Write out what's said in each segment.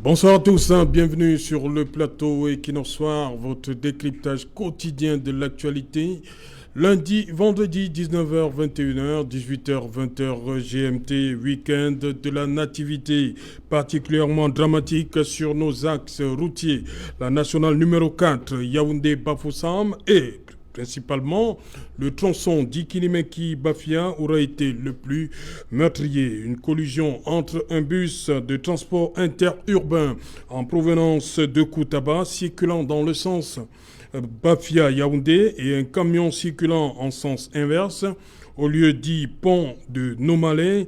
Bonsoir à tous, bienvenue sur le plateau Equinox Soir, votre décryptage quotidien de l'actualité. Lundi, vendredi, 19h, 21h, 18h, 20h, GMT, week-end de la nativité, particulièrement dramatique sur nos axes routiers. La nationale numéro 4, Yaoundé-Bafoussam et principalement, le tronçon d'Ikinimeki-Bafia aura été le plus meurtrier. Une collision entre un bus de transport interurbain en provenance de Koutaba circulant dans le sens Bafia-Yaoundé et un camion circulant en sens inverse au lieu dit pont de Nomalé.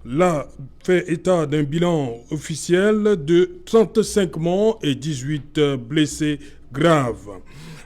Là, fait état d'un bilan officiel de 35 morts et 18 blessés graves.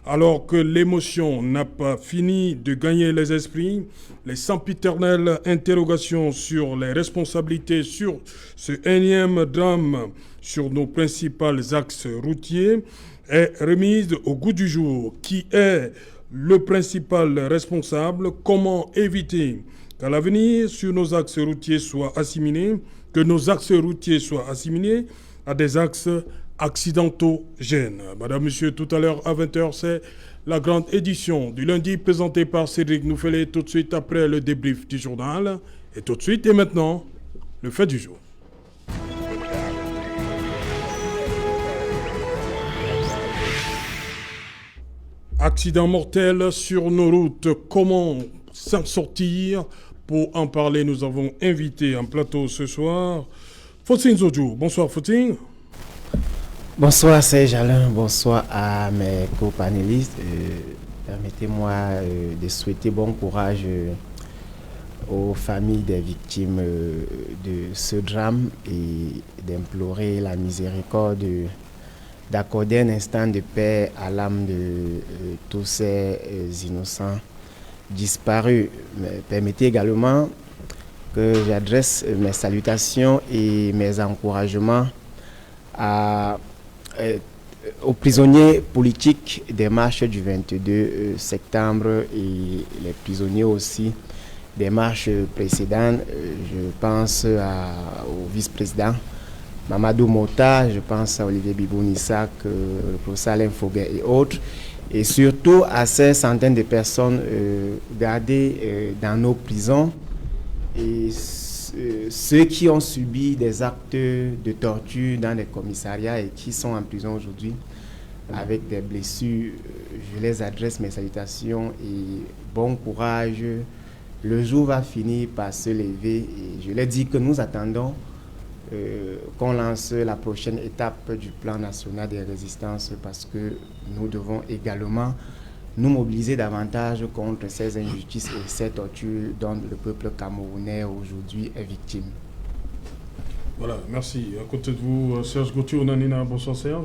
Alors que l'émotion n'a pas fini de gagner les esprits, les sempiternelles interrogations sur les responsabilités sur ce énième drame sur nos principaux axes routiers est remise au goût du jour. Qui est le principal responsable? Comment éviter qu'à l'avenir, sur nos axes routiers soient assimilés, que nos axes routiers soient assimilés à des axes accidentogènes. Madame, Monsieur, tout à l'heure à 20h, c'est la grande édition du lundi présentée par Cédric Nouffelé tout de suite après le débrief du journal. Et tout de suite et maintenant, le fait du jour. Accident mortel sur nos routes. Comment s'en sortir? Pour en parler, nous avons invité en plateau ce soir Fautine Zodjou. Bonsoir Fautine. Bonsoir Serge Alain, bonsoir à mes co-panélistes. Permettez-moi de souhaiter bon courage aux familles des victimes de ce drame et d'implorer la miséricorde, d'accorder un instant de paix à l'âme de tous ces innocents disparus. Mais permettez également que j'adresse mes salutations et mes encouragements aux prisonniers politiques des marches du 22 septembre et les prisonniers aussi des marches précédentes. Je pense au vice-président Mamadou Mota, je pense à Olivier Bibounissak, le professeur Alain Fauguet et autres, et surtout à ces centaines de personnes gardées dans nos prisons et ceux qui ont subi des actes de torture dans les commissariats et qui sont en prison aujourd'hui avec des blessures, je les adresse mes salutations et bon courage. Le jour va finir par se lever et je leur dis que nous attendons qu'on lance la prochaine étape du plan national des résistances parce que nous devons également nous mobiliser davantage contre ces injustices et ces tortures dont le peuple camerounais aujourd'hui est victime. Voilà, merci. À côté de vous, Serge Gauthier-Onanina. Bonsoir Serge.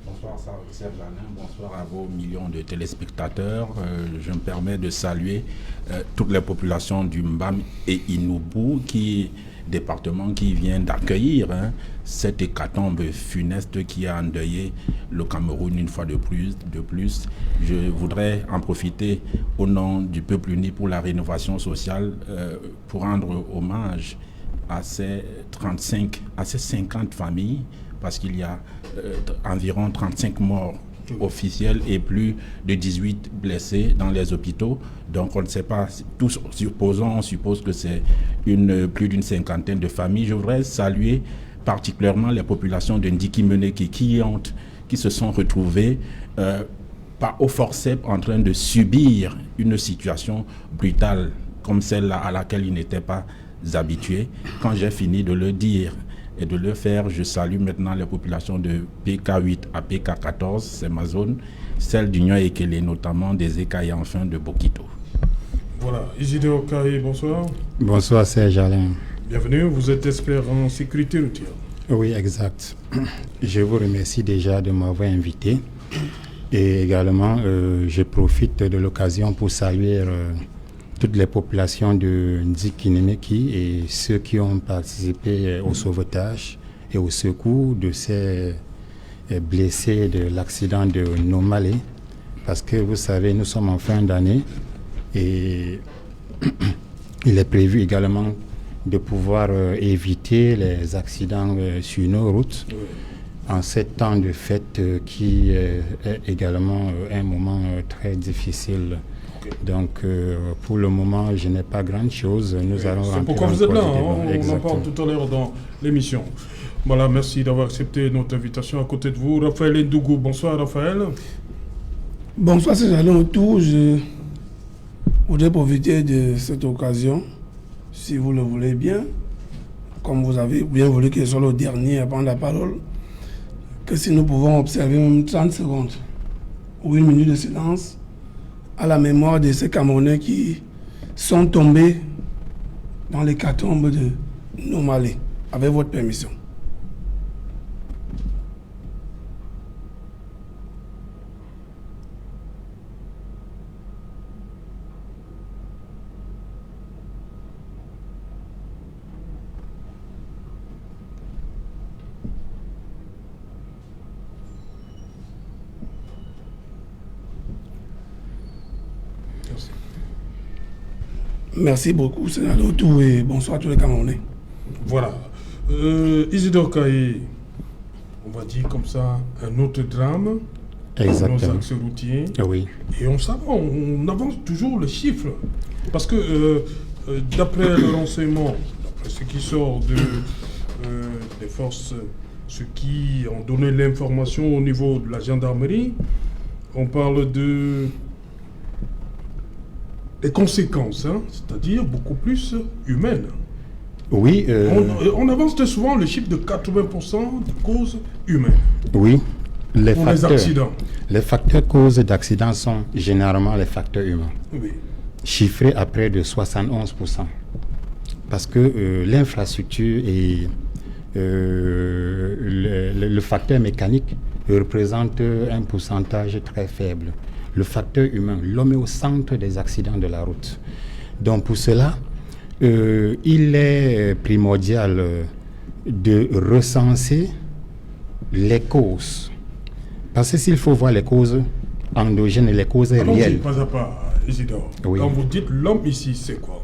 Bonsoir Serge Alain, bonsoir à vos millions de téléspectateurs. Je me permets de saluer toutes les populations du Mbam et Inoubou, département qui vient d'accueillir cette hécatombe funeste qui a endeuillé le Cameroun une fois de plus. Je voudrais en profiter au nom du peuple uni pour la rénovation sociale pour rendre hommage à ces 50 familles parce qu'il y a environ 35 morts officiels et plus de 18 blessés dans les hôpitaux. Donc on ne sait pas, tous on suppose que c'est plus d'une cinquantaine de familles. Je voudrais saluer particulièrement les populations de Ndiki-Meneki qui se sont retrouvées au forceps en train de subir une situation brutale comme celle-là à laquelle ils n'étaient pas habitués. Quand j'ai fini de le dire et de le faire, je salue maintenant les populations de PK8 à PK14, c'est ma zone, celle d'Union Ekele, notamment des Eka et enfin de Bokito. Voilà, Isidore Okaï, bonsoir. Bonsoir Serge Alain. Bienvenue, vous êtes expert en sécurité routière. Oui, exact. Je vous remercie déjà de m'avoir invité et également je profite de l'occasion pour saluer toutes les populations de Ndiki-Meneki et ceux qui ont participé au sauvetage et au secours de ces blessés de l'accident de Nomalé. Parce que vous savez, nous sommes en fin d'année et il est prévu également de pouvoir éviter les accidents sur nos routes. en ces temps de fête qui est également un moment très difficile. Donc, pour le moment, je n'ai pas grand-chose. Nous allons rentrer. C'est pourquoi vous êtes là, on en parle tout à l'heure dans l'émission. Voilà, merci d'avoir accepté notre invitation. À côté de vous, Raphaël Ndougou. Bonsoir, Raphaël. Bonsoir, c'est Jalon autour. Je voudrais profiter de cette occasion, si vous le voulez bien, comme vous avez bien voulu que je sois le dernier à prendre la parole, que si nous pouvons observer même 30 secondes ou une minute de silence à la mémoire de ces Camerounais qui sont tombés dans l'hécatombe de Nomalé, avec votre permission. Merci beaucoup, Sénateur Tout, et bonsoir à tous les Camerounais. Voilà. Isidore Kaye, on va dire comme ça, un autre drame. Exactement. Nos axes routiers. Oui. Et on avance toujours les chiffres. Parce que d'après le renseignement, d'après ce qui sort des forces, ceux qui ont donné l'information au niveau de la gendarmerie, on parle des conséquences, hein, c'est-à-dire beaucoup plus humaines. Oui. On avance très souvent le chiffre de 80% de causes humaines. Oui. Les facteurs causes d'accidents sont généralement les facteurs humains. Oui. Chiffrés à près de 71%. Parce que l'infrastructure et le facteur mécanique représente un pourcentage très faible. Le facteur humain, l'homme est au centre des accidents de la route. Donc pour cela, il est primordial de recenser les causes. Parce que s'il faut voir les causes endogènes et les causes réelles. Pas à pas, Isidore. Oui. Quand vous dites l'homme ici, c'est quoi?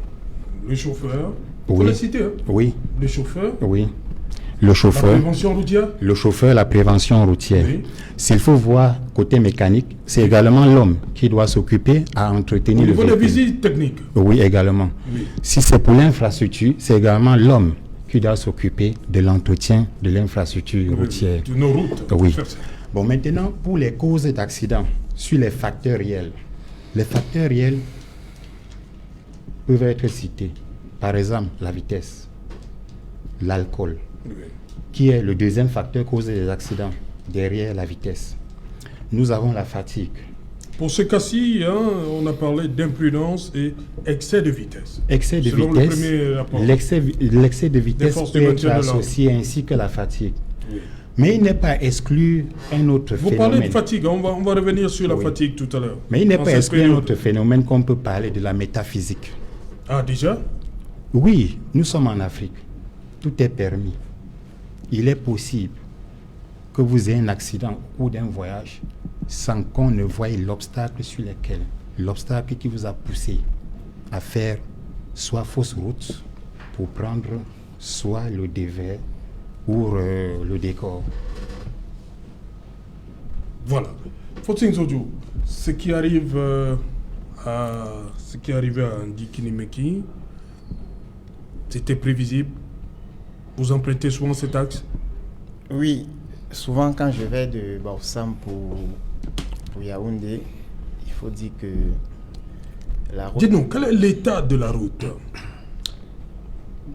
Le chauffeur. Vous Oui. le citez, hein? Oui. Le chauffeur. Oui. Le chauffeur. La prévention routière. Le chauffeur, la prévention routière. Oui. S'il faut voir côté mécanique, c'est également l'homme qui doit s'occuper à entretenir Au le niveau des véhicule. visites techniques. Oui, également. Oui. Si c'est pour l'infrastructure, c'est également l'homme qui doit s'occuper de l'entretien de l'infrastructure routière. De nos routes. Oui. Faire ça. Bon, maintenant, pour les causes d'accidents, sur les facteurs réels. Les facteurs réels peuvent être cités. Par exemple, la vitesse, l'alcool, Oui. qui est le deuxième facteur cause des accidents, derrière la vitesse. Nous avons la fatigue. Pour ce cas-ci, hein, on a parlé d'imprudence et excès de vitesse. Excès de Selon vitesse, le premier rapport. l'excès de vitesse forces peut de être maintien de l'ordre. associé ainsi que la fatigue. Oui. Mais il n'est pas exclu un autre Vous phénomène. parlez de fatigue, on va revenir sur la Oui. fatigue tout à l'heure. Mais il n'est En pas cette exclu un période. autre phénomène qu'on peut parler de la métaphysique. Ah, déjà? Oui, nous sommes en Afrique. Tout est permis. Il est possible que vous ayez un accident au cours d'un voyage sans qu'on ne voie l'obstacle sur lequel, l'obstacle qui vous a poussé à faire soit fausse route pour prendre soit le dévers ou le décor. Voilà. Faustin Zodjo, ce qui arrive à Andy Kinimeki, c'était prévisible. Vous empruntez souvent cet axe? Oui, souvent quand je vais de Baussam pour Yaoundé, il faut dire que la route... Dites-nous, quel est l'état de la route?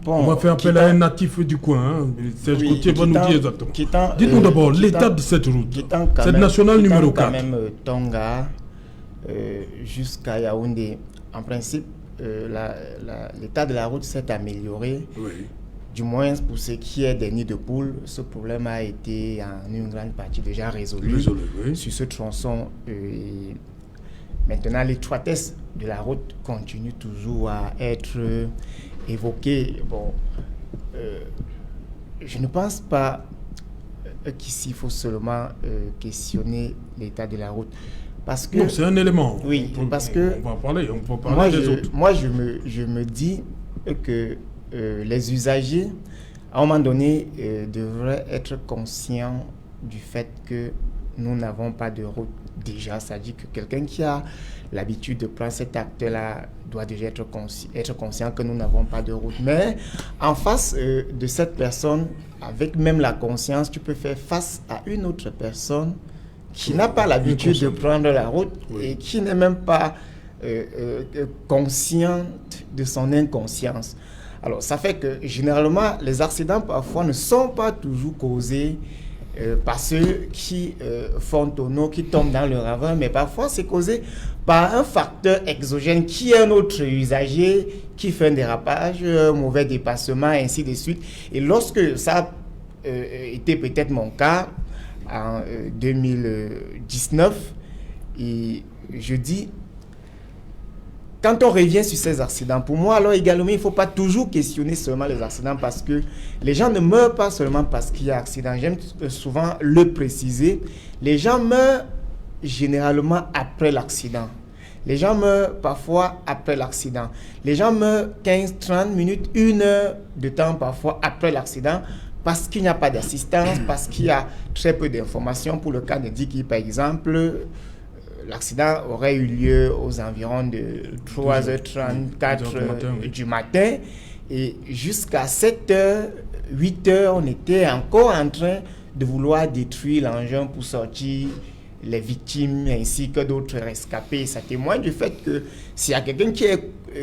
Bon, On va faire appel à un natif du coin. Hein. Serge oui, Gauthier va nous dire exactement. Dites-nous d'abord l'état de cette route. Cette nationale numéro 4. Quand même Tonga jusqu'à Yaoundé. En principe, l'état de la route s'est amélioré. Oui. Du moins, pour ce qui est des nids de poules, ce problème a été en une grande partie déjà résolu Oui. sur ce tronçon. Maintenant, l'étroitesse de la route continue toujours à être évoquée. Bon, je ne pense pas qu'ici, il faut seulement questionner l'état de la route. Parce que, non, c'est un élément. Oui, parce que... On va parler des autres. Moi, je me dis que les usagers, à un moment donné, devraient être conscients du fait que nous n'avons pas de route déjà. C'est-à-dire que quelqu'un qui a l'habitude de prendre cet acte-là doit déjà être conscient que nous n'avons pas de route. Mais en face de cette personne, avec même la conscience, tu peux faire face à une autre personne qui n'a pas l'habitude de prendre la route et qui n'est même pas consciente de son inconscience. Alors, ça fait que généralement, les accidents parfois ne sont pas toujours causés par ceux qui font tonneau, qui tombent dans le ravin, mais parfois c'est causé par un facteur exogène qui est un autre usager, qui fait un dérapage, un mauvais dépassement, et ainsi de suite. Et lorsque ça était peut-être mon cas, en 2019, et je dis, quand on revient sur ces accidents, pour moi, alors également, il ne faut pas toujours questionner seulement les accidents parce que les gens ne meurent pas seulement parce qu'il y a accident. J'aime souvent le préciser. Les gens meurent généralement après l'accident. Les gens meurent parfois après l'accident. Les gens meurent 15, 30 minutes, 1 heure de temps parfois après l'accident parce qu'il n'y a pas d'assistance, parce qu'il y a très peu d'informations. Pour le cas de Dicky, par exemple, l'accident aurait eu lieu aux environs de 3h30, 4h du matin. Et jusqu'à 7h, 8h, on était encore en train de vouloir détruire l'engin pour sortir les victimes ainsi que d'autres rescapés. Ça témoigne du fait que s'il y a quelqu'un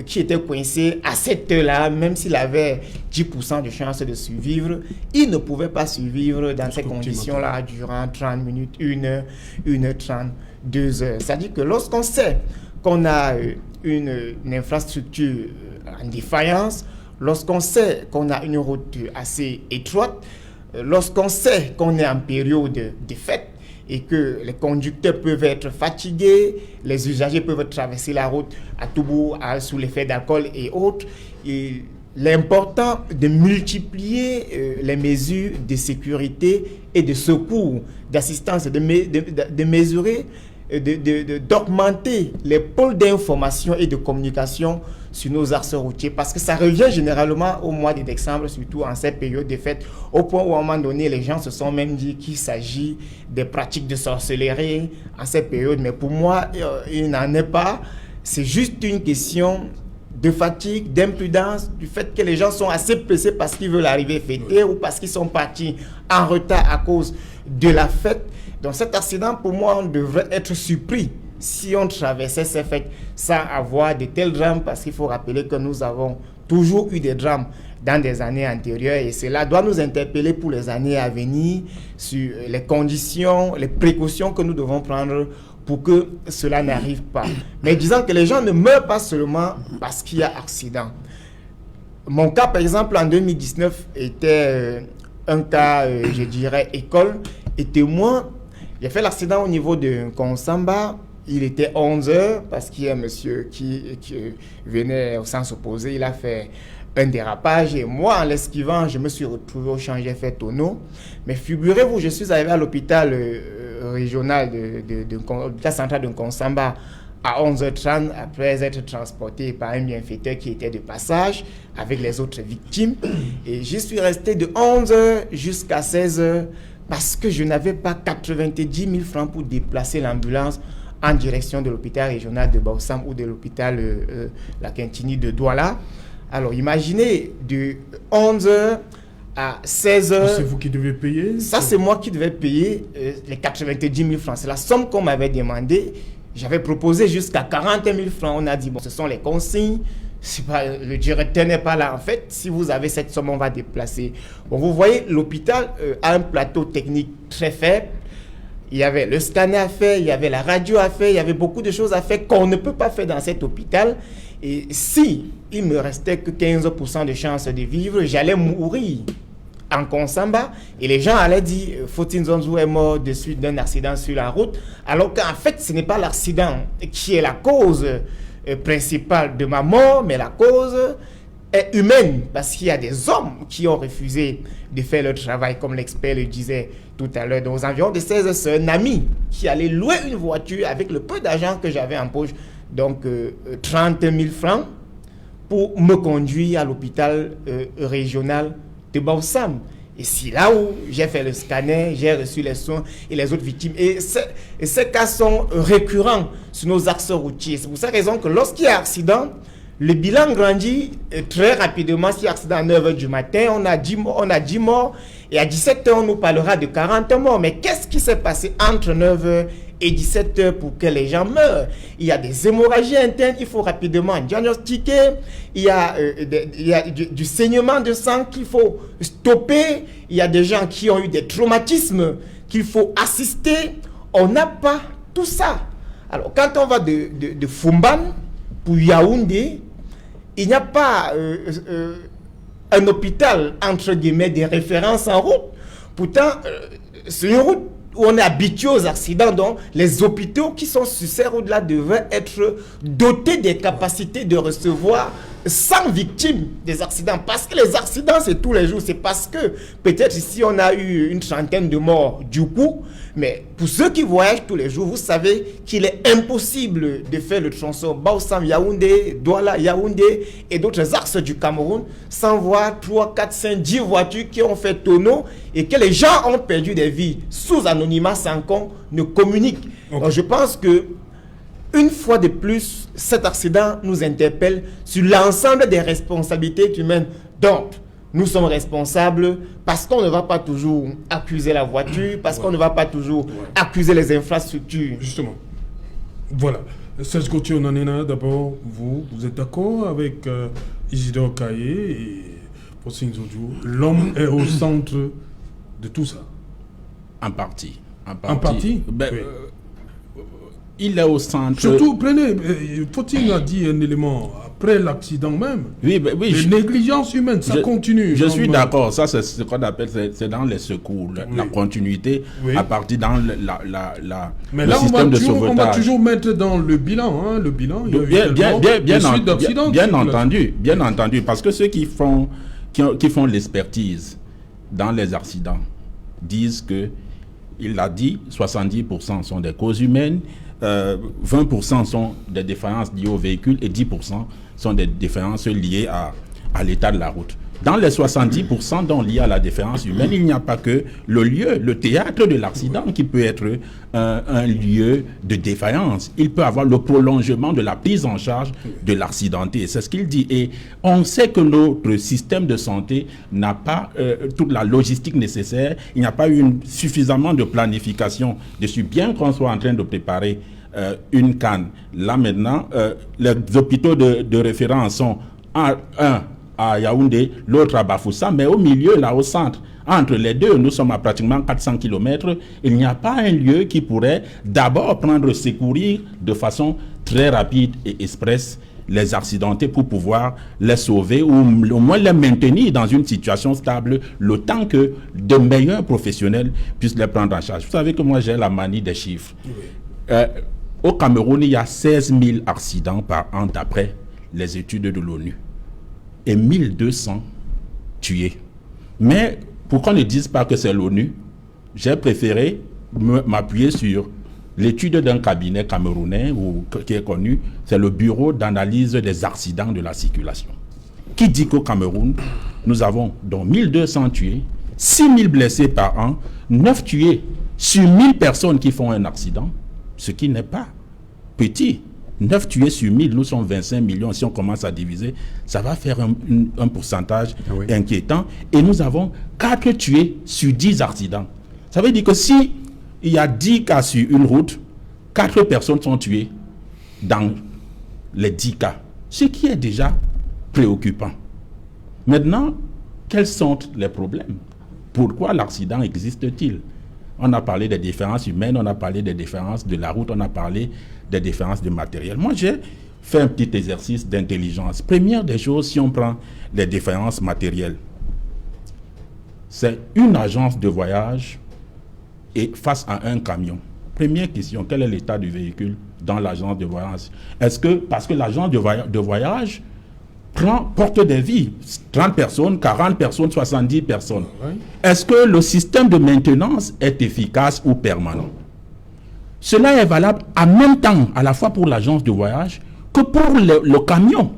qui était coincé à cette heure-là, même s'il avait 10% de chance de survivre, il ne pouvait pas survivre dans ces conditions-là durant 30 minutes, 1 heure, 1h30, 2 heures. C'est-à-dire que lorsqu'on sait qu'on a une infrastructure en défaillance, lorsqu'on sait qu'on a une route assez étroite, lorsqu'on sait qu'on est en période de fête, et que les conducteurs peuvent être fatigués, les usagers peuvent traverser la route à tout bout, sous l'effet d'alcool et autres. Et l'important de multiplier les mesures de sécurité et de secours, d'assistance, de mesurer, d'augmenter les pôles d'information et de communication sur nos axes routiers, parce que ça revient généralement au mois de décembre, surtout en cette période de fête, au point où à un moment donné, les gens se sont même dit qu'il s'agit des pratiques de sorcellerie en cette période. Mais pour moi, il n'en est pas. C'est juste une question de fatigue, d'imprudence, du fait que les gens sont assez pressés parce qu'ils veulent arriver fêter ou parce qu'ils sont partis en retard à cause de la fête. Donc cet accident, pour moi, on devrait être surpris si on traversait ces fêtes sans avoir de tels drames, parce qu'il faut rappeler que nous avons toujours eu des drames dans des années antérieures et cela doit nous interpeller pour les années à venir sur les conditions, les précautions que nous devons prendre pour que cela n'arrive pas. Mais disons que les gens ne meurent pas seulement parce qu'il y a accident. Mon cas, par exemple, en 2019, était un cas, je dirais, école et témoin. J'ai fait l'accident au niveau de Konsamba. Il était 11h parce qu'il y a un monsieur qui venait au sens opposé. Il a fait un dérapage et moi, en l'esquivant, je me suis retrouvé au champ, j'ai fait tonneau. Mais figurez-vous, je suis arrivé à l'hôpital régional de l'hôpital central de Konsamba à 11h30 après être transporté par un bienfaiteur qui était de passage avec les autres victimes. Et j'y suis resté de 11h jusqu'à 16h parce que je n'avais pas 90 000 francs pour déplacer l'ambulance en direction de l'hôpital régional de Baossam ou de l'hôpital La Quintini de Douala. Alors imaginez, de 11h à 16h... C'est vous qui devez payer? Ça, c'est moi qui devais payer les 90 000 francs. C'est la somme qu'on m'avait demandé. J'avais proposé jusqu'à 40 000 francs. On a dit, bon, ce sont les consignes. Le directeur n'est pas là. En fait, si vous avez cette somme, on va déplacer. Bon, vous voyez, l'hôpital a un plateau technique très faible. Il y avait le scanner à faire, il y avait la radio à faire, il y avait beaucoup de choses à faire qu'on ne peut pas faire dans cet hôpital. Et si il me restait que 15% de chance de vivre, j'allais mourir en Konsamba. Et les gens allaient dire, Fautine Zonzou est mort de suite d'un accident sur la route. Alors qu'en fait, ce n'est pas l'accident qui est la cause principale de ma mort, mais la cause est humaine, parce qu'il y a des hommes qui ont refusé de faire leur travail, comme l'expert le disait tout à l'heure. Donc, aux environs de 16 heures, c'est un ami qui allait louer une voiture avec le peu d'argent que j'avais en poche, donc 30 000 francs, pour me conduire à l'hôpital régional de Baossam. Ici, là où j'ai fait le scanner, j'ai reçu les soins et les autres victimes. Et ces cas sont récurrents sur nos axes routiers. C'est pour cette raison que lorsqu'il y a accident, le bilan grandit très rapidement. S'il y a accident à 9h du matin, on a 10 morts. Et à 17h, on nous parlera de 40 morts. Mais qu'est-ce qui s'est passé entre 9h et 17h pour que les gens meurent? Il y a des hémorragies internes, il faut rapidement diagnostiquer. Il y a du saignement de sang qu'il faut stopper. Il y a des gens qui ont eu des traumatismes qu'il faut assister. On n'a pas tout ça. Alors, quand on va de Fumban pour Yaoundé, il n'y a pas un hôpital, entre guillemets, des références en route. Pourtant, c'est une route où on est habitué aux accidents, donc les hôpitaux qui sont sur ces routes-là devraient être dotés des capacités de recevoir 100 victimes des accidents. Parce que les accidents, c'est tous les jours. C'est parce que peut-être ici, on a eu une trentaine de morts du coup. Mais pour ceux qui voyagent tous les jours, vous savez qu'il est impossible de faire le tronçon Baoussam, Yaoundé, Douala, Yaoundé et d'autres axes du Cameroun sans voir 3, 4, 5, 10 voitures qui ont fait tonneau et que les gens ont perdu des vies sous anonymat sans qu'on ne communique. Okay. Donc je pense que une fois de plus, cet accident nous interpelle sur l'ensemble des responsabilités humaines. Donc, nous sommes responsables parce qu'on ne va pas toujours accuser la voiture, parce qu'on ne va pas toujours accuser les infrastructures. Justement. Voilà. Serge Gauthier Onanena, d'abord, vous êtes d'accord avec Isidore Kaye et Faustin Zodjo? L'homme est au centre de tout ça. En partie. En partie ben, oui. Il est au centre. Surtout, prenez, Faustin a dit un élément après l'accident même. Oui, ben, oui. Les négligences humaines, ça continue. Je suis d'accord, ça c'est ce qu'on appelle, c'est dans les secours, la continuité à partir dans mais le là, système de sauvetage. On va toujours mettre dans le bilan, hein, le bilan. Bien entendu, parce que ceux qui font l'expertise dans les accidents disent que, il l'a dit, 70% sont des causes humaines, 20% sont des défaillances liées au véhicule et 10% sont des défaillances liées à l'état de la route. Dans les 70% dont liés à la défaillance humaine, il n'y a pas que le lieu, le théâtre de l'accident qui peut être un lieu de défaillance. Il peut avoir le prolongement de la prise en charge de l'accidenté. C'est ce qu'il dit. Et on sait que notre système de santé n'a pas toute la logistique nécessaire. Il n'y a pas eu suffisamment de planification dessus. Bien qu'on soit en train de préparer une canne. Là maintenant, les hôpitaux de référence sont un à Yaoundé, l'autre à Bafoussa, mais au milieu, là, au centre, entre les deux, nous sommes à pratiquement 400 km. Il n'y a pas un lieu qui pourrait d'abord secourir de façon très rapide et express les accidentés pour pouvoir les sauver ou au moins les maintenir dans une situation stable le temps que de meilleurs professionnels puissent les prendre en charge. Vous savez que moi, j'ai la manie des chiffres. Au Cameroun, il y a 16 000 accidents par an d'après les études de l'ONU. Et 1200 tués. Mais pour qu'on ne dise pas que c'est l'ONU, j'ai préféré m'appuyer sur l'étude d'un cabinet camerounais qui est connu, c'est le Bureau d'analyse des accidents de la circulation, qui dit qu'au Cameroun, nous avons donc 1200 tués, 6000 blessés par an, 9 tués sur 1000 personnes qui font un accident, ce qui n'est pas petit. 9 tués sur 1000, nous sommes 25 millions. Si on commence à diviser, ça va faire un pourcentage inquiétant. Et nous avons 4 tués sur 10 accidents. Ça veut dire que si il y a 10 cas sur une route, 4 personnes sont tuées dans les 10 cas. Ce qui est déjà préoccupant. Maintenant, quels sont les problèmes? Pourquoi l'accident existe-t-il? On a parlé des différences humaines, on a parlé des différences de la route, on a parlé des différences de matériel. Moi, j'ai fait un petit exercice d'intelligence. Première des choses, si on prend les différences matérielles, c'est une agence de voyage et face à un camion. Première question, quel est l'état du véhicule dans l'agence de voyage? Est-ce que, parce que l'agence de voyage porte des vies, 30 personnes, 40 personnes, 70 personnes. Est-ce que le système de maintenance est efficace ou permanent? Cela est valable en même temps, à la fois pour l'agence de voyage que pour le camion.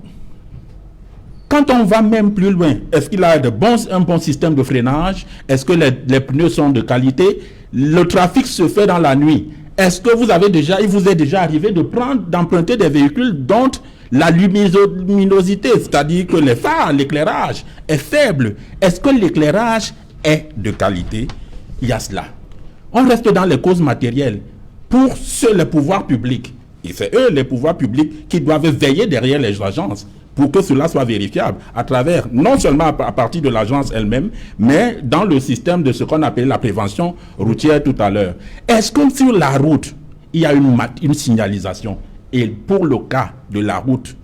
Quand on va même plus loin, est-ce qu'il a un bon système de freinage? Est-ce que les pneus sont de qualité? Le trafic se fait dans la nuit. Est-ce que il vous est déjà arrivé d'emprunter des véhicules dont la luminosité, c'est-à-dire que les phares, l'éclairage est faible? Est-ce que l'éclairage est de qualité? Il y a cela. On reste dans les causes matérielles. Pour les pouvoirs publics, et c'est eux, les pouvoirs publics, qui doivent veiller derrière les agences pour que cela soit vérifiable à travers, non seulement à partir de l'agence elle-même, mais dans le système de ce qu'on appelle la prévention routière tout à l'heure. Est-ce que sur la route, il y a une signalisation? Et pour le cas de la route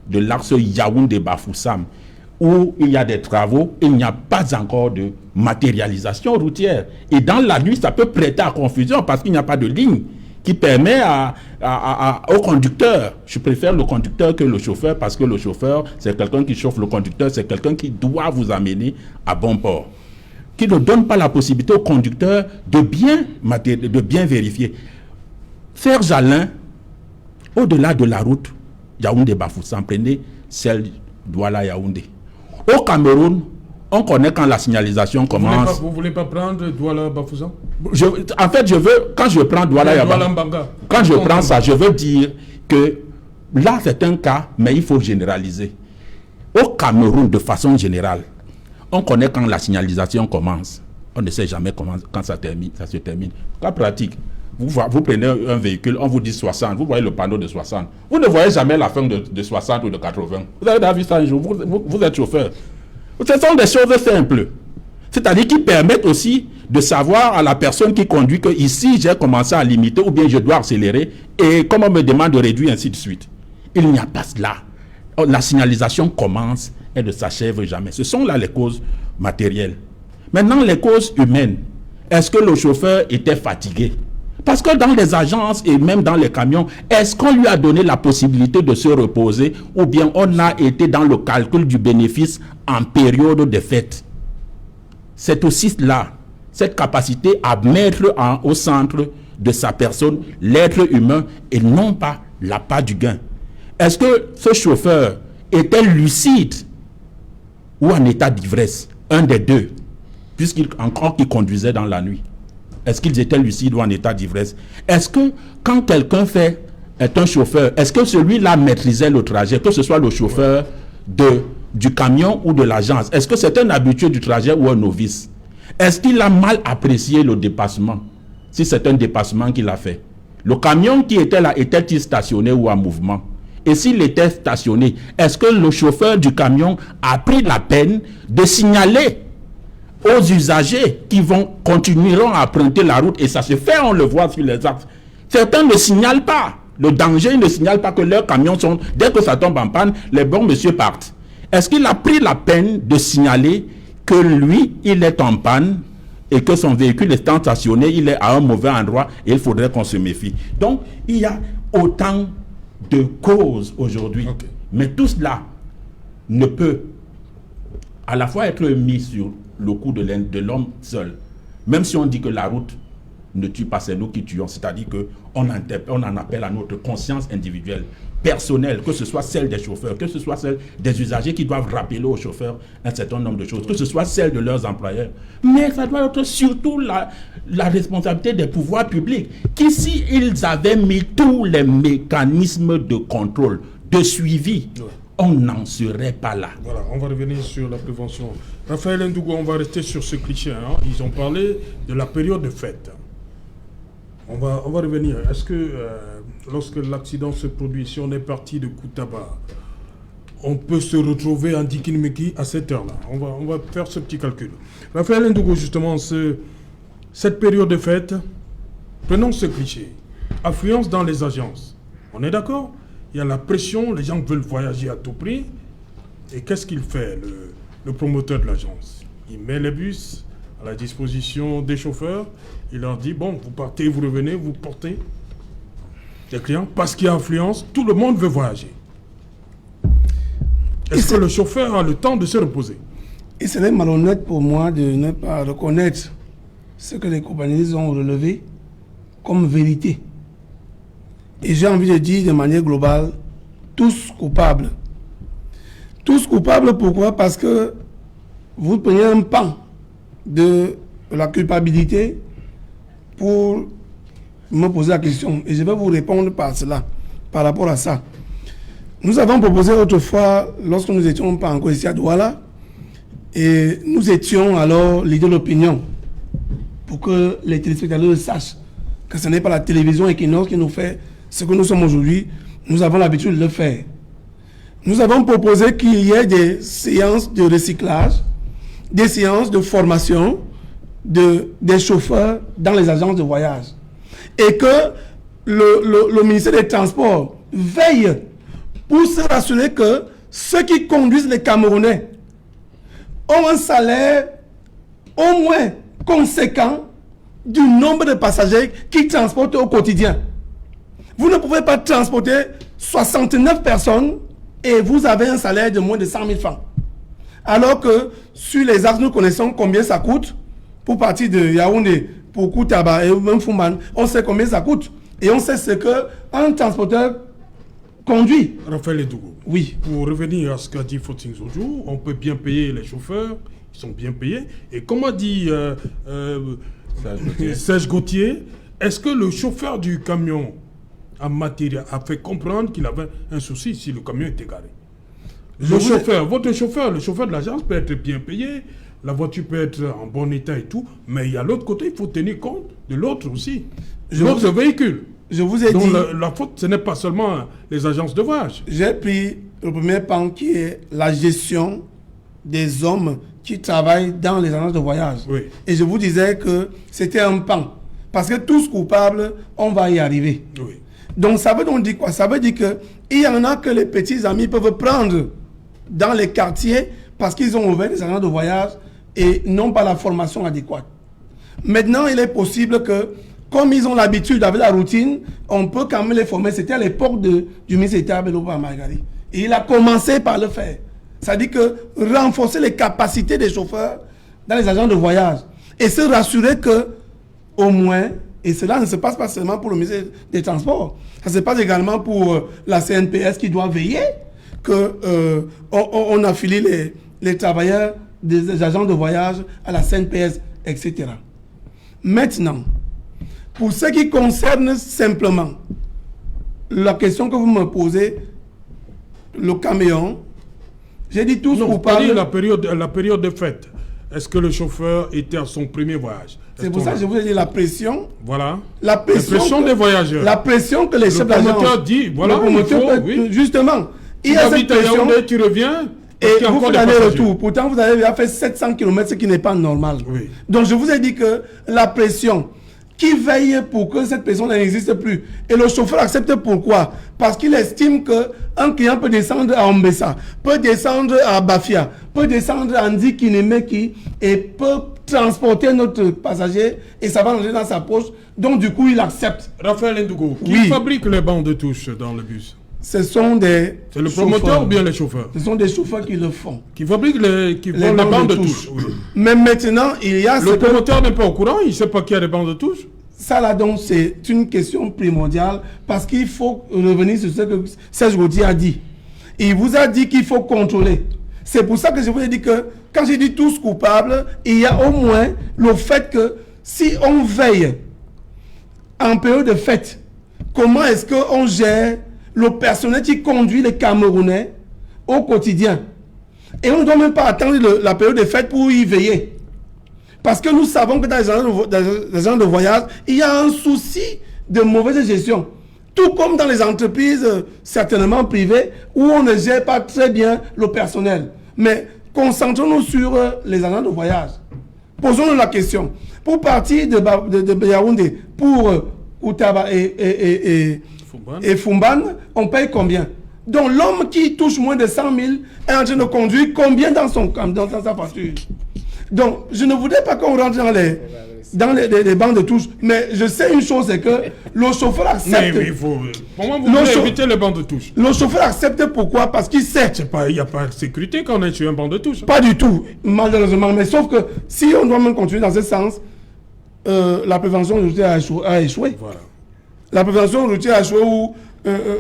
de l'axe Yaoundé-Bafoussam, où il y a des travaux, il n'y a pas encore de matérialisation routière. Et dans la nuit, ça peut prêter à confusion parce qu'il n'y a pas de ligne qui permet au conducteur, je préfère le conducteur que le chauffeur, parce que le chauffeur, c'est quelqu'un qui chauffe, le conducteur, c'est quelqu'un qui doit vous amener à bon port, qui ne donne pas la possibilité au conducteur de bien vérifier. Serge Alain, au-delà de la route Yaoundé-Bafoussam, prenez celle Douala-Yaoundé. Au Cameroun, on connaît quand la signalisation commence. Vous voulez pas prendre Douala-Bafoussam? En fait, quand je prends Douala-Bafoussam, quand je prends ça, je veux dire que là, c'est un cas, mais il faut généraliser. Au Cameroun, de façon générale, on connaît quand la signalisation commence. On ne sait jamais quand ça se termine. Cas pratique. Vous prenez un véhicule, on vous dit 60, vous voyez le panneau de 60. Vous ne voyez jamais la fin de 60 ou de 80. Vous avez déjà vu ça un jour, vous êtes chauffeur. Ce sont des choses simples. C'est-à-dire qui permettent aussi de savoir à la personne qui conduit que ici, j'ai commencé à limiter ou bien je dois accélérer et comme on me demande de réduire, ainsi de suite. Il n'y a pas cela. La signalisation commence et ne s'achève jamais. Ce sont là les causes matérielles. Maintenant, les causes humaines. Est-ce que le chauffeur était fatigué? Parce que dans les agences et même dans les camions, est-ce qu'on lui a donné la possibilité de se reposer ou bien on a été dans le calcul du bénéfice en période de fête? C'est aussi là, cette capacité à mettre au centre de sa personne l'être humain et non pas la part du gain. Est-ce que ce chauffeur était lucide ou en état d'ivresse? Un des deux, puisqu'il conduisait dans la nuit. Est-ce qu'ils étaient lucides ou en état d'ivresse? Est-ce que quand quelqu'un est un chauffeur, est-ce que celui-là maîtrisait le trajet, que ce soit le chauffeur du camion ou de l'agence? Est-ce que c'est un habitué du trajet ou un novice? Est-ce qu'il a mal apprécié le dépassement? Si c'est un dépassement qu'il a fait. Le camion qui était là, était-il stationné ou en mouvement? Et s'il était stationné, est-ce que le chauffeur du camion a pris la peine de signaler aux usagers qui continueront à emprunter la route? Et ça se fait, on le voit sur les axes. Certains ne signalent pas le danger, ils ne signalent pas que leurs camions sont, dès que ça tombe en panne, les bons messieurs partent. Est-ce qu'il a pris la peine de signaler que lui, il est en panne et que son véhicule étant stationné, il est à un mauvais endroit et il faudrait qu'on se méfie? Donc, il y a autant de causes aujourd'hui. Okay. Mais tout cela ne peut à la fois être mis sur le coup de l'homme seul. Même si on dit que la route ne tue pas, c'est nous qui tuons. C'est-à-dire qu'on en appelle à notre conscience individuelle, personnelle, que ce soit celle des chauffeurs, que ce soit celle des usagers qui doivent rappeler aux chauffeurs un certain nombre de choses, que ce soit celle de leurs employeurs. Mais ça doit être surtout la responsabilité des pouvoirs publics, qui s'ils avaient mis tous les mécanismes de contrôle, de suivi, on n'en serait pas là. Voilà, on va revenir sur la prévention. Raphaël Ndougou, on va rester sur ce cliché. Ils ont parlé de la période de fête. On va revenir. Est-ce que lorsque l'accident se produit, si on est parti de Koutaba, on peut se retrouver en Dikinmeki à cette heure-là? On va faire ce petit calcul. Raphaël Ndougou, justement, cette période de fête, prenons ce cliché. Affluence dans les agences. On est d'accord? Il y a la pression, les gens veulent voyager à tout prix. Et qu'est-ce qu'il fait, le promoteur de l'agence? Il met les bus à la disposition des chauffeurs. Il leur dit, bon, vous partez, vous revenez, vous portez des clients. Parce qu'il y a affluence, tout le monde veut voyager. Est-ce que le chauffeur a le temps de se reposer? Et ce serait malhonnête pour moi de ne pas reconnaître ce que les compagnies ont relevé comme vérité. Et j'ai envie de dire de manière globale, tous coupables. Tous coupables, pourquoi? Parce que vous prenez un pan de la culpabilité pour me poser la question. Et je vais vous répondre par cela, par rapport à ça. Nous avons proposé autrefois, lorsque nous n'étions pas encore ici à Douala, et nous étions alors leader d'opinion pour que les téléspectateurs sachent que ce n'est pas la télévision Equinox qui nous fait ce que nous sommes aujourd'hui. Nous avons l'habitude de le faire. Nous avons proposé qu'il y ait des séances de recyclage, des séances de formation des chauffeurs dans les agences de voyage. Et que le ministère des Transports veille pour se rassurer que ceux qui conduisent les Camerounais ont un salaire au moins conséquent du nombre de passagers qu'ils transportent au quotidien. Vous ne pouvez pas transporter 69 personnes et vous avez un salaire de moins de 100 000 francs. Alors que sur les axes, nous connaissons combien ça coûte pour partir de Yaoundé, pour Koutaba et même Fumban. On sait combien ça coûte et on sait ce qu'un transporteur conduit. Raphaël Edougou. Oui. Pour revenir à ce qu'a dit Faustin Zodjou, on peut bien payer les chauffeurs, ils sont bien payés. Et comme a dit Serge Gauthier, est-ce que le chauffeur du camion en matériel a fait comprendre qu'il avait un souci si le camion était garé? Votre chauffeur, le chauffeur de l'agence peut être bien payé, la voiture peut être en bon état et tout, mais il y a l'autre côté, il faut tenir compte de l'autre aussi. L'autre véhicule. Je vous ai Donc dit... la faute, ce n'est pas seulement les agences de voyage. J'ai pris le premier pan qui est la gestion des hommes qui travaillent dans les agences de voyage. Oui. Et je vous disais que c'était un pan. Parce que tous coupables, on va y arriver. Oui. Donc ça veut donc dire quoi? Ça veut dire qu'il y en a que les petits amis peuvent prendre dans les quartiers parce qu'ils ont ouvert des agences de voyage et n'ont pas la formation adéquate. Maintenant, il est possible que, comme ils ont l'habitude avec la routine, on peut quand même les former. C'était à l'époque du ministère Beloba Margari. Et il a commencé par le faire. C'est-à-dire que renforcer les capacités des chauffeurs dans les agences de voyage et se rassurer que, au moins, et cela ne se passe pas seulement pour le ministère des Transports, ça se passe également pour la CNPS qui doit veiller qu'on affilie les travailleurs des agents de voyage à la CNPS, etc. Maintenant, pour ce qui concerne simplement la question que vous me posez, le camion, j'ai dit tous coupables. La période de fête. Est-ce que le chauffeur était à son premier voyage? C'est pour ça que je vous ai dit la pression. Voilà. La pression des voyageurs. La pression que les chefs d'agence... Le promoteur dit, voilà, justement, il y a cette pression... Tu reviens... Et vous faites aller-retour. Pourtant, vous avez déjà fait 700 km, ce qui n'est pas normal. Oui. Donc, je vous ai dit que la pression, qui veille pour que cette pression n'existe plus. Et le chauffeur accepte pourquoi? Parce qu'il estime qu'un client peut descendre à Ombessa, peut descendre à Bafia, peut descendre à Ndi Kinemeki et peut transporter notre passager et ça va rentrer dans sa poche. Donc, du coup, il accepte. Raphaël Ndougou, qui fabrique les bancs de touche dans le bus? Ce sont des... C'est le promoteur ou bien les chauffeurs? Ce sont des chauffeurs qui le font. Qui fabriquent les bancs de touche. Oui. Mais maintenant, il y a... Le promoteur n'est pas au courant, il ne sait pas qu'il y a des bancs de touche. Ça là donc, c'est une question primordiale parce qu'il faut revenir sur ce que Serge Gauthier a dit. Il vous a dit qu'il faut contrôler. C'est pour ça que je vous ai dit que, quand j'ai dit tous coupables, il y a au moins le fait que si on veille en période de fête, comment est-ce qu'on gère le personnel qui conduit les Camerounais au quotidien. Et on ne doit même pas attendre la période de fête pour y veiller. Parce que nous savons que dans les agences de voyage, il y a un souci de mauvaise gestion. Tout comme dans les entreprises certainement privées où on ne gère pas très bien le personnel. Mais concentrons-nous sur les agences de voyage. Posons-nous la question. Pour partir de Yaoundé, pour Koutaba et Fumban, on paye combien? Donc l'homme qui touche moins de 100 000 est en train de conduire combien dans sa voiture? Donc je ne voudrais pas qu'on rentre dans les bancs de touche, mais je sais une chose, c'est que le chauffeur accepte. Mais il faut... Comment vous voulez éviter les bancs de touche? Le chauffeur accepte pourquoi? Parce qu'il sait. Il n'y a pas de sécurité quand on est sur un banc de touche. Pas du tout, malheureusement. Mais sauf que si on doit même continuer dans ce sens, la prévention routière a échoué. Voilà. La prévention routière a échoué où,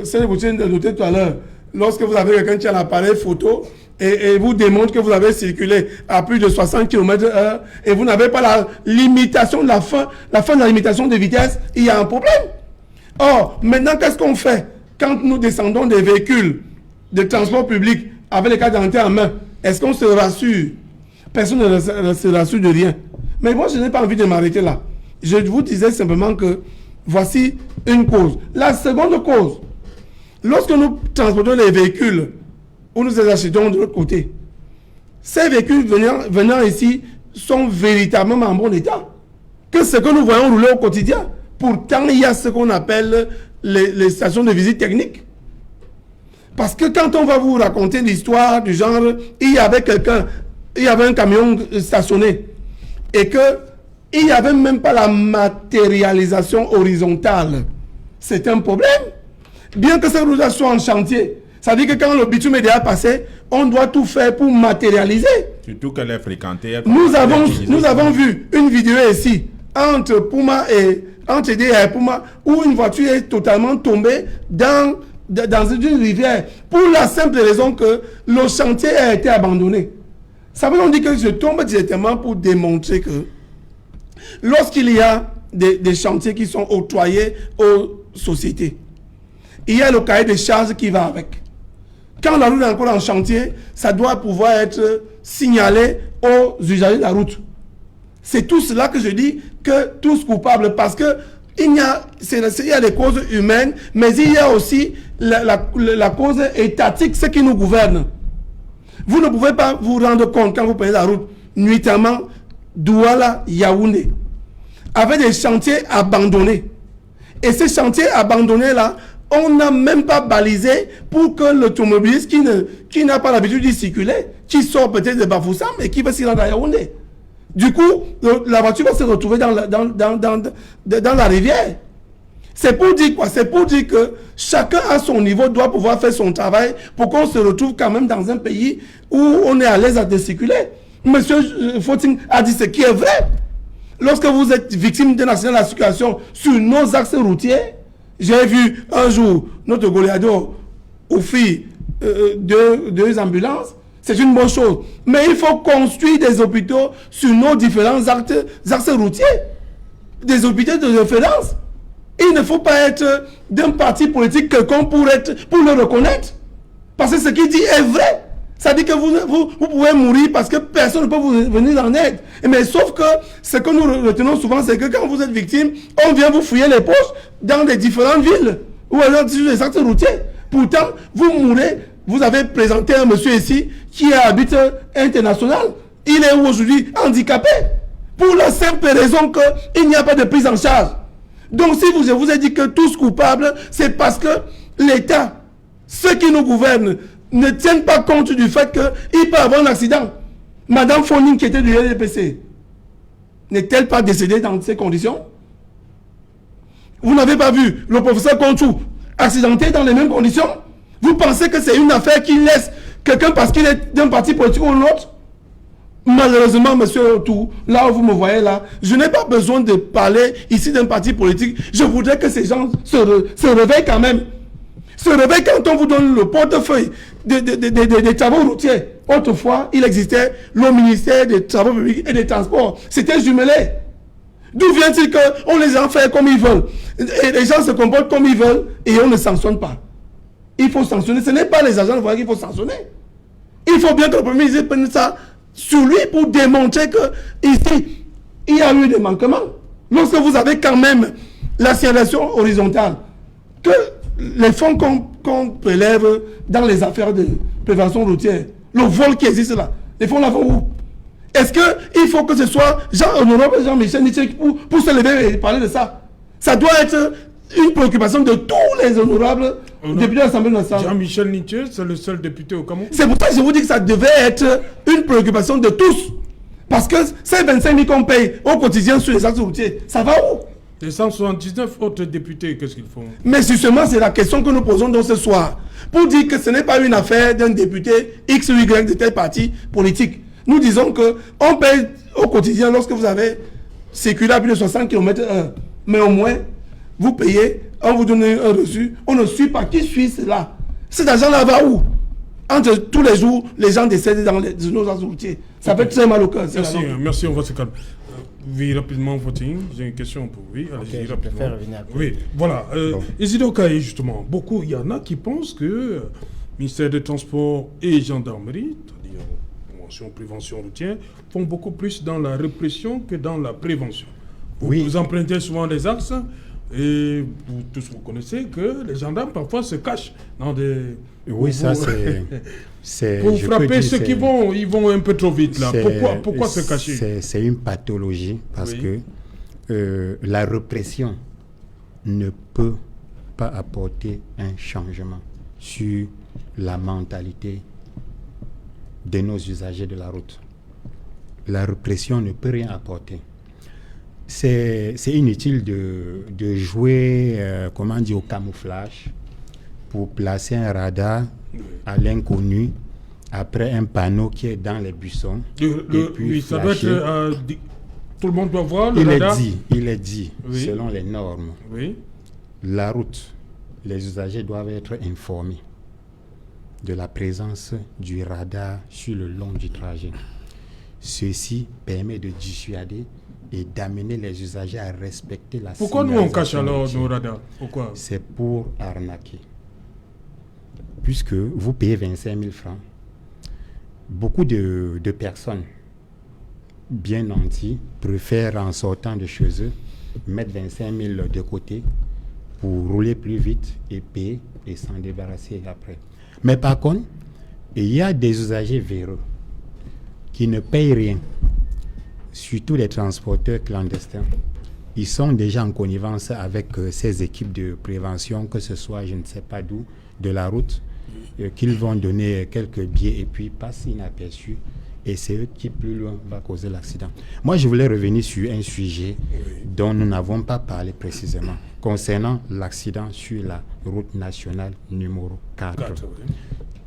c'est le routier de noter tout à l'heure, lorsque vous avez quelqu'un qui a un appareil photo et vous démontre que vous avez circulé à plus de 60 km/h et vous n'avez pas la limitation de la fin de la limitation de vitesse, il y a un problème. Or, maintenant, qu'est-ce qu'on fait quand nous descendons des véhicules de transport public avec les cartes d'identité en main? Est-ce qu'on se rassure? Personne ne se rassure de rien. Mais moi, je n'ai pas envie de m'arrêter là. Je vous disais simplement que voici une cause. La seconde cause, lorsque nous transportons les véhicules ou nous les achetons de l'autre côté, ces véhicules venant ici sont véritablement en bon état. Que ce que nous voyons rouler au quotidien. Pourtant, il y a ce qu'on appelle les stations de visite technique. Parce que quand on va vous raconter l'histoire du genre, il y avait un camion stationné et qu'il n'y avait même pas la matérialisation horizontale. C'est un problème. Bien que ces routes soient en chantier, ça veut dire que quand le bitume est déjà passé, on doit tout faire pour matérialiser. Surtout qu'elle est fréquentée. Nous avons vu une vidéo ici entre EDA et Puma où une voiture est totalement tombée dans une rivière pour la simple raison que le chantier a été abandonné. Ça veut dire que je tombe directement pour démontrer que lorsqu'il y a des chantiers qui sont octroyés aux sociétés, il y a le cahier de charges qui va avec. Quand la route est encore en chantier, ça doit pouvoir être signalé aux usagers de la route. C'est tout cela que je dis que tous coupables, parce que il y a des causes humaines, mais il y a aussi la cause étatique, ce qui nous gouverne. Vous ne pouvez pas vous rendre compte quand vous prenez la route, nuitamment, Douala, Yaoundé, avec des chantiers abandonnés. Et ces chantiers abandonnés-là, on n'a même pas balisé pour que l'automobiliste qui n'a pas l'habitude d'y circuler, qui sort peut-être de Bafoussam et qui va s'y rendre à Yaoundé. Du coup, la voiture va se retrouver dans la rivière. C'est pour dire quoi? C'est pour dire que chacun à son niveau doit pouvoir faire son travail pour qu'on se retrouve quand même dans un pays où on est à l'aise de circuler. Monsieur Fauting a dit ce qui est vrai. Lorsque vous êtes victime d'un accident de la circulation sur nos axes routiers, j'ai vu un jour notre goléado offrir deux ambulances. C'est une bonne chose. Mais il faut construire des hôpitaux sur nos différents axes routiers. Des hôpitaux de référence. Il ne faut pas être d'un parti politique quelconque pour le reconnaître. Parce que ce qu'il dit est vrai. Ça dit que vous pouvez mourir parce que personne ne peut vous venir en aide. Mais sauf que ce que nous retenons souvent, c'est que quand vous êtes victime, on vient vous fouiller les poches dans les différentes villes ou alors sur les axes routiers. Pourtant, vous mourrez. Vous avez présenté un monsieur ici qui est habitant international. Il est aujourd'hui handicapé. Pour la simple raison qu'il n'y a pas de prise en charge. Donc si je vous ai dit que tous coupables, c'est parce que l'État, ceux qui nous gouvernent, ne tiennent pas compte du fait qu'il peut avoir un accident. Madame Foning qui était du LDPC, n'est-elle pas décédée dans ces conditions? Vous n'avez pas vu le professeur Conchou accidenté dans les mêmes conditions? Vous pensez que c'est une affaire qui laisse quelqu'un parce qu'il est d'un parti politique ou l'autre? Malheureusement, monsieur Otou, là où vous me voyez là, je n'ai pas besoin de parler ici d'un parti politique. Je voudrais que ces gens se réveillent quand même. Se réveillent quand on vous donne le portefeuille des travaux routiers. Autrefois, il existait le ministère des Travaux publics et des Transports. C'était jumelé. D'où vient-il qu'on les en fait comme ils veulent? Et les gens se comportent comme ils veulent et on ne sanctionne pas. Il faut sanctionner. Ce n'est pas les agents de voirie qu'il faut sanctionner. Il faut bien que le Premier ministre prenne ça sur lui pour démontrer que ici, il y a eu des manquements. Lorsque vous avez quand même la signalisation horizontale, que les fonds qu'on prélève dans les affaires de prévention routière, le vol qui existe là, les fonds là vont où? Est-ce qu'il faut que ce soit Honorable Jean-Michel Nietzsche pour se lever et parler de ça? Ça doit être une préoccupation de tous les honorables députés de l'Assemblée nationale. Jean-Michel Nietzsche, c'est le seul député au Cameroun. C'est pour ça que je vous dis que ça devait être une préoccupation de tous. Parce que ces 25 000 qu'on paye au quotidien sur les axes routiers, ça va où? Les 179 autres députés, qu'est-ce qu'ils font? Mais justement, c'est la question que nous posons donc ce soir. Pour dire que ce n'est pas une affaire d'un député X ou Y de tel parti politique. Nous disons qu'on paye au quotidien lorsque vous avez circulé à plus de 60 km/h. Mais au moins, vous payez, on vous donne un reçu, on ne suit pas. Qui suit cela? Cet argent-là va où? entre tous les jours, les gens décèdent dans nos axes routiers. Ça fait très mal au cœur. Merci, on va se calmer. Oui, rapidement, voting. J'ai une question pour vous. Okay, je préfère revenir après. Oui, voilà. Isidore Kaye, justement, il y en a qui pensent que ministère des Transports et Gendarmerie, c'est-à-dire promotion, prévention routière, font beaucoup plus dans la répression que dans la prévention. Vous empruntez souvent des axes et vous tous vous connaissez que les gendarmes parfois se cachent dans des... Oui, ça c'est... Pour frapper ceux qui vont, ils vont un peu trop vite là. Pourquoi se cacher? C'est une pathologie parce que la répression ne peut pas apporter un changement sur la mentalité de nos usagers de la route. La répression ne peut rien apporter. C'est inutile de jouer au camouflage pour placer un radar à l'inconnu après un panneau qui est dans les buissons. Oui, ça doit être... tout le monde doit voir le radar. Il est dit, selon les normes. Oui. La route, les usagers doivent être informés de la présence du radar sur le long du trajet. Ceci permet de dissuader et d'amener les usagers à respecter la Pourquoi nous on cache alors nos radars? Pourquoi? C'est pour arnaquer. Puisque vous payez 25 000 francs, beaucoup de personnes bien nantis préfèrent en sortant de chez eux mettre 25 000 de côté pour rouler plus vite et payer et s'en débarrasser après. Mais par contre, il y a des usagers véreux qui ne payent rien, surtout les transporteurs clandestins. Ils sont déjà en connivence avec ces équipes de prévention, que ce soit je ne sais pas d'où, de la route, qu'ils vont donner quelques billets et puis passent inaperçus. Et c'est eux qui, plus loin, va causer l'accident. Moi, je voulais revenir sur un sujet dont nous n'avons pas parlé précisément, concernant l'accident sur la route nationale numéro 4.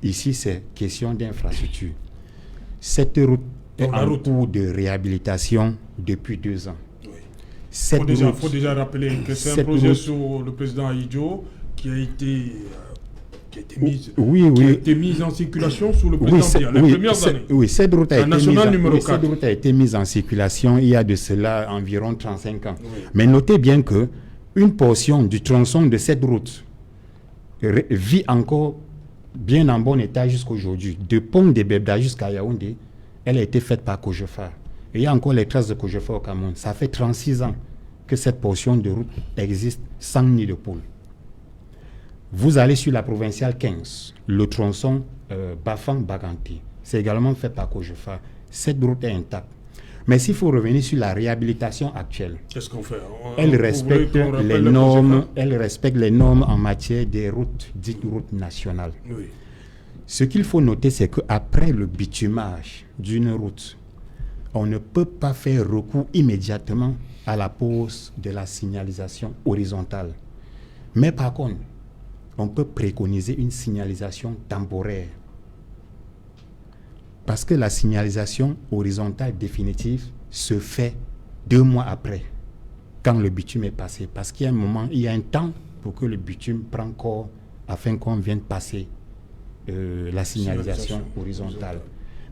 Ici, c'est question d'infrastructure. Cette route est en cours de réhabilitation depuis 2 ans. Il faut déjà rappeler que c'est un projet sur le président Aïdjo qui a été mise en circulation sous le président les premières années. Oui, cette route a été mise en circulation il y a de cela environ 35 ans. Oui. Mais notez bien que une portion du tronçon de cette route vit encore bien en bon état jusqu'aujourd'hui. De Pont de Bebda jusqu'à Yaoundé, elle a été faite par Cogefa. Et il y a encore les traces de Cogefa au Cameroun. Ça fait 36 ans que cette portion de route existe sans nid de poule. Vous allez sur la provinciale 15, le tronçon Bafang-Baganti. C'est également fait par Cogefa. Cette route est intacte. Mais s'il faut revenir sur la réhabilitation actuelle, qu'est-ce qu'on fait? Elle respecte les normes en matière des routes, dites routes nationales. Oui. Ce qu'il faut noter, c'est qu'après le bitumage d'une route, on ne peut pas faire recours immédiatement à la pose de la signalisation horizontale. Mais par contre, on peut préconiser une signalisation temporaire. Parce que la signalisation horizontale définitive se fait 2 mois après, quand le bitume est passé. Parce qu'il y a un moment, il y a un temps pour que le bitume prenne corps afin qu'on vienne passer la signalisation horizontale.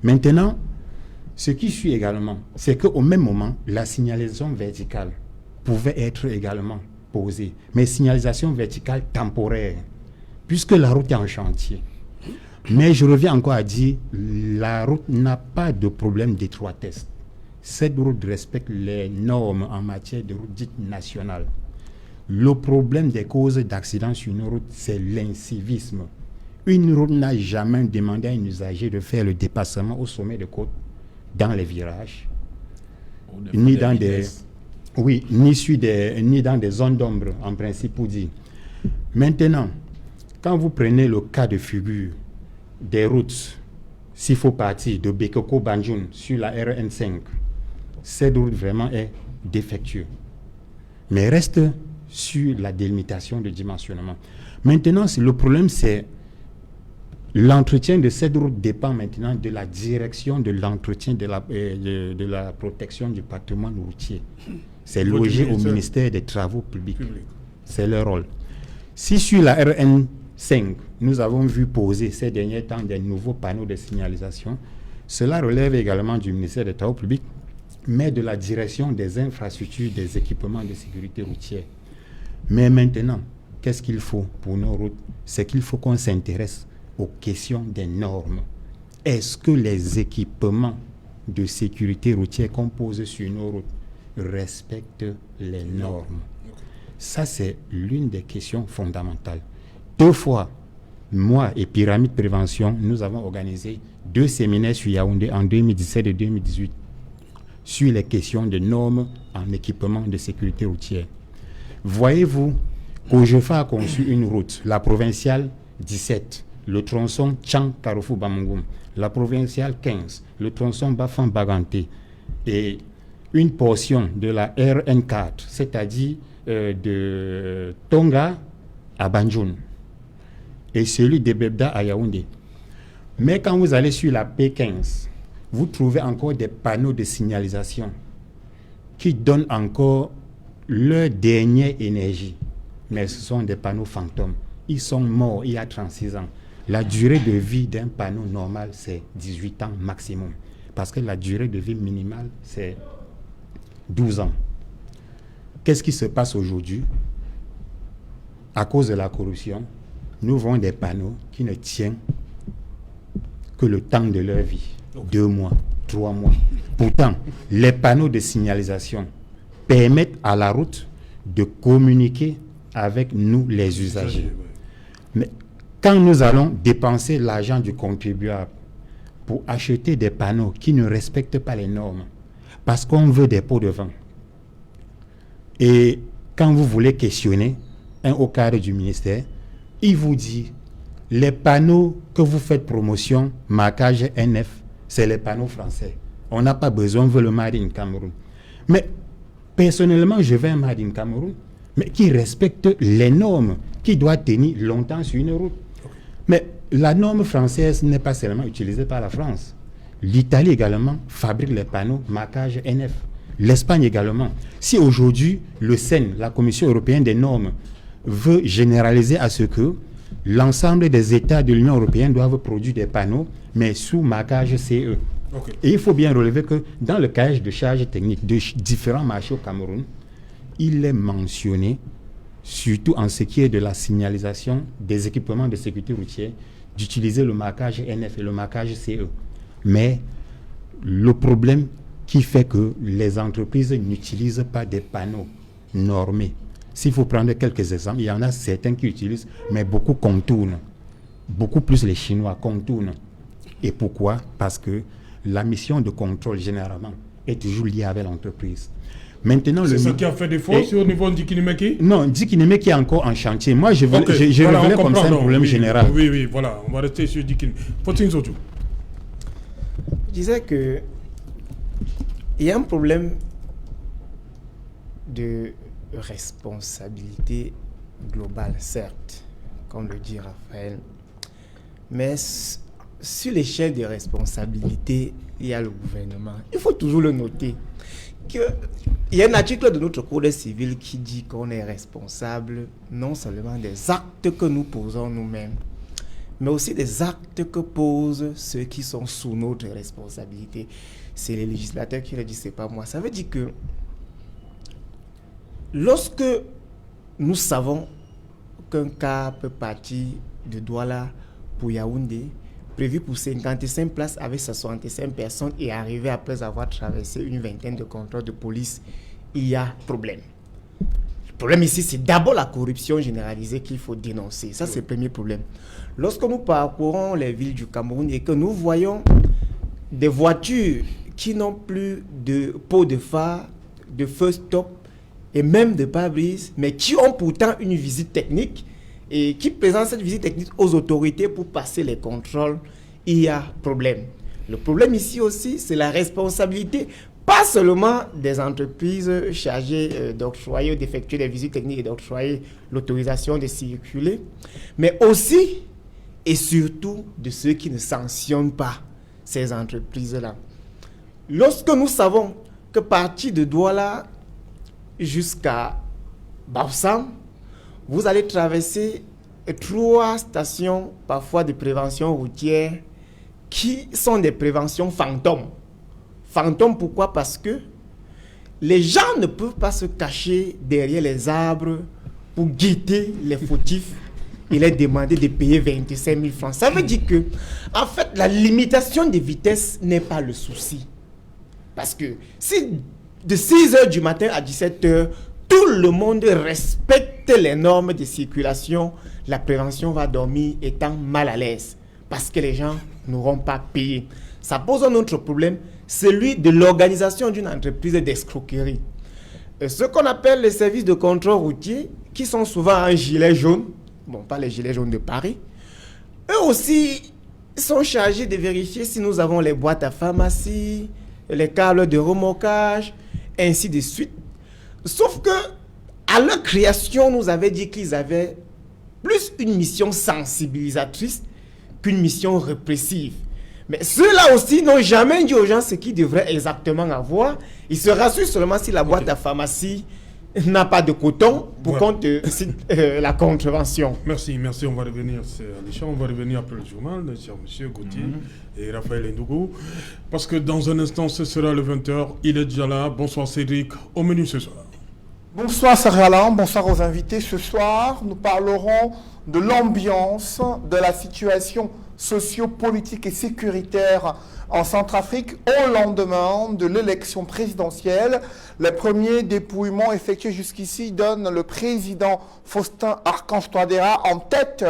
Maintenant, ce qui suit également, c'est qu'au même moment, la signalisation verticale pouvait être également posée. Mais signalisation verticale temporaire, puisque la route est en chantier. Mais je reviens encore à dire, la route n'a pas de problème d'étroitesse. Cette route respecte les normes en matière de route dite nationale. Le problème des causes d'accidents sur une route, c'est l'incivisme. Une route n'a jamais demandé à un usager de faire le dépassement au sommet de côte dans les virages, ni dans des zones d'ombre, en principe pour dire. Maintenant, quand vous prenez le cas de figure des routes, s'il faut partir de Bekoko-Banjul sur la RN5, cette route vraiment est défectueuse. Mais reste sur la délimitation de dimensionnement. Maintenant, le problème, c'est l'entretien de cette route dépend maintenant de la direction de l'entretien de la protection du patrimoine routier. C'est logé au ministère des Travaux publics. C'est leur rôle. Si sur la RN 5, nous avons vu poser ces derniers temps des nouveaux panneaux de signalisation. Cela relève également du ministère des Travaux publics, mais de la direction des infrastructures, des équipements de sécurité routière. Mais maintenant, qu'est-ce qu'il faut pour nos routes? C'est qu'il faut qu'on s'intéresse aux questions des normes. Est-ce que les équipements de sécurité routière qu'on pose sur nos routes respectent les normes? Ça, c'est l'une des questions fondamentales. 2 fois, moi et Pyramide Prévention, nous avons organisé 2 séminaires sur Yaoundé en 2017 et 2018 sur les questions de normes en équipement de sécurité routière. Voyez-vous, Cogefa a conçu une route, la provinciale 17, le tronçon Tchang-Carrefour-Bamungum, la provinciale 15, le tronçon Bafan-Baganté, et une portion de la RN4, c'est-à-dire de Tonga à Banjul, et celui de Bebda à Yaoundé. Mais quand vous allez sur la P15, vous trouvez encore des panneaux de signalisation qui donnent encore leur dernière énergie. Mais ce sont des panneaux fantômes. Ils sont morts il y a 36 ans. La durée de vie d'un panneau normal, c'est 18 ans maximum. Parce que la durée de vie minimale, c'est 12 ans. Qu'est-ce qui se passe aujourd'hui? À cause de la corruption, nous voyons des panneaux qui ne tiennent que le temps de leur vie. 2 mois, 3 mois. Pourtant, les panneaux de signalisation permettent à la route de communiquer avec nous, les usagers. Mais quand nous allons dépenser l'argent du contribuable pour acheter des panneaux qui ne respectent pas les normes, parce qu'on veut des pots de vin, et quand vous voulez questionner un haut cadre du ministère, il vous dit, les panneaux que vous faites promotion, marquage NF, c'est les panneaux français. On n'a pas besoin, on veut le Made in Cameroun. Mais personnellement, je veux un Made in Cameroun, mais qui respecte les normes, qui doit tenir longtemps sur une route. Mais la norme française n'est pas seulement utilisée par la France. L'Italie également fabrique les panneaux marquage NF. L'Espagne également. Si aujourd'hui, le CEN, la Commission européenne des normes, veut généraliser à ce que l'ensemble des États de l'Union européenne doivent produire des panneaux, mais sous marquage CE. Okay. Et il faut bien relever que dans le cahier de charges techniques de différents marchés au Cameroun, il est mentionné, surtout en ce qui est de la signalisation des équipements de sécurité routière, d'utiliser le marquage NF et le marquage CE. Mais le problème qui fait que les entreprises n'utilisent pas des panneaux normés. S'il faut prendre quelques exemples, il y en a certains qui utilisent, mais beaucoup contournent. Beaucoup plus les Chinois contournent. Et pourquoi? Parce que la mission de contrôle, généralement, est toujours liée avec l'entreprise. Maintenant, c'est ça qui a fait défaut sur le niveau de Dikinemeki? Non, Dikinemeki est encore en chantier. Moi, je révélais comme ça un problème général. Oui, voilà. On va rester sur Dikinemeki. Faut-il autre? Je disais que il y a un problème de responsabilité globale, certes, comme le dit Raphaël, mais sur l'échelle des responsabilités, il y a le gouvernement. Il faut toujours le noter. Il y a un article de notre Code civil qui dit qu'on est responsable non seulement des actes que nous posons nous-mêmes, mais aussi des actes que posent ceux qui sont sous notre responsabilité. C'est les législateurs qui le disent, c'est pas moi. Ça veut dire que lorsque nous savons qu'un cas peut partir de Douala pour Yaoundé, prévu pour 55 places avec 65 personnes et arriver après avoir traversé une vingtaine de contrôles de police, il y a problème. Le problème ici, c'est d'abord la corruption généralisée qu'il faut dénoncer. Ça, c'est le premier problème. Lorsque nous parcourons les villes du Cameroun et que nous voyons des voitures qui n'ont plus de pots de phare, de feu stop et même de pare-brise, mais qui ont pourtant une visite technique et qui présentent cette visite technique aux autorités pour passer les contrôles, il y a problème. Le problème ici aussi, c'est la responsabilité, pas seulement des entreprises chargées d'octroyer ou d'effectuer des visites techniques et d'octroyer l'autorisation de circuler, mais aussi et surtout de ceux qui ne sanctionnent pas ces entreprises-là. Lorsque nous savons que partir de Douala jusqu'à Bafoussam, vous allez traverser 3 stations parfois de prévention routière qui sont des préventions fantômes. Fantômes pourquoi? Parce que les gens ne peuvent pas se cacher derrière les arbres pour guetter les fautifs et les demander de payer 25 000 francs. Ça veut dire que, en fait, la limitation de vitesse n'est pas le souci. Parce que si de 6 h du matin à 17 h, tout le monde respecte les normes de circulation, la prévention va dormir étant mal à l'aise. Parce que les gens n'auront pas payé. Ça pose un autre problème, celui de l'organisation d'une entreprise d'escroquerie. Ce qu'on appelle les services de contrôle routier, qui sont souvent en gilet jaune, bon, pas les gilets jaunes de Paris, eux aussi sont chargés de vérifier si nous avons les boîtes à pharmacie, les câbles de remorquage, ainsi de suite. Sauf que, à leur création, nous avait dit qu'ils avaient plus une mission sensibilisatrice qu'une mission répressive. Mais ceux-là aussi n'ont jamais dit aux gens ce qu'ils devraient exactement avoir. Ils se rassurent seulement si la boîte à pharmacie n'a pas de coton pour compte la contravention. Merci. On va revenir, on va revenir après le journal, cher monsieur Gauthier et Raphaël Ndougou. Parce que dans un instant, ce sera le 20h. Il est déjà là. Bonsoir Cédric. Au menu ce soir. Bonsoir Sarah, bonsoir aux invités. Ce soir, nous parlerons de l'ambiance, de la situation socio-politique et sécuritaire en Centrafrique au lendemain de l'élection présidentielle. Les premiers dépouillements effectués jusqu'ici donnent le président Faustin Archange Touadéra en tête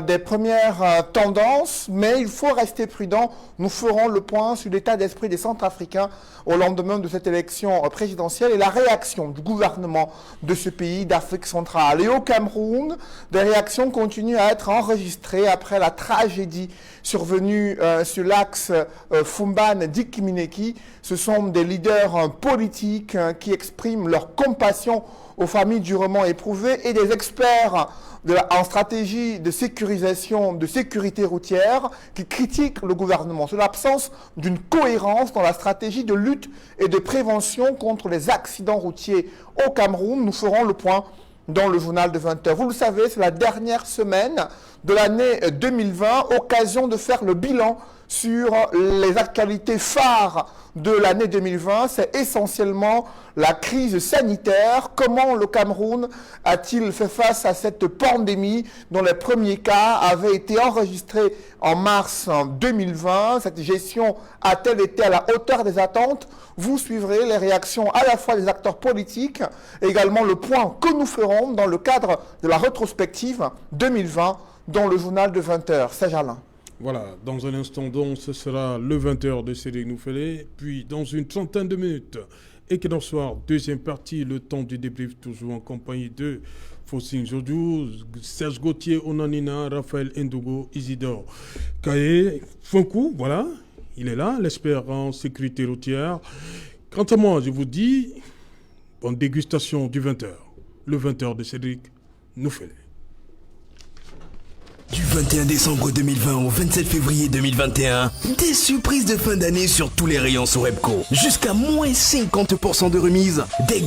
des premières tendances, mais il faut rester prudent. Nous ferons le point sur l'état d'esprit des Centrafricains au lendemain de cette élection présidentielle et la réaction du gouvernement de ce pays d'Afrique centrale. Et au Cameroun, des réactions continuent à être enregistrées après la tragédie survenue sur l'axe Fumban-Dikimineki. Ce sont des leaders politiques qui expriment leur compassion aux familles durement éprouvées et des experts en stratégie de sécurisation, de sécurité routière qui critiquent le gouvernement sur l'absence d'une cohérence dans la stratégie de lutte et de prévention contre les accidents routiers au Cameroun. Nous ferons le point dans le journal de 20h. Vous le savez, c'est la dernière semaine de l'année 2020, occasion de faire le bilan sur les actualités phares de l'année 2020. C'est essentiellement la crise sanitaire. Comment le Cameroun a-t-il fait face à cette pandémie dont les premiers cas avaient été enregistrés en mars 2020? Cette gestion a-t-elle été à la hauteur des attentes? Vous suivrez les réactions à la fois des acteurs politiques, également le point que nous ferons dans le cadre de la rétrospective 2020 dans le journal de 20h. C'est Alain. Voilà, dans un instant donc, ce sera le 20h de Cédric Noufélé, puis dans une trentaine de minutes, Equinox Soir, deuxième partie, le temps du débrief, toujours en compagnie de Fossin Jodou, Serge Gauthier, Onanina, Raphaël Ndougou, Isidore Kaye, Fonkou, voilà, il est là, l'expert en sécurité routière. Quant à moi, je vous dis, bonne dégustation du 20h, le 20h de Cédric Noufélé. Du 21 décembre 2020 au 27 février 2021, des surprises de fin d'année sur tous les rayons Sorepco. Jusqu'à moins 50% de remise, des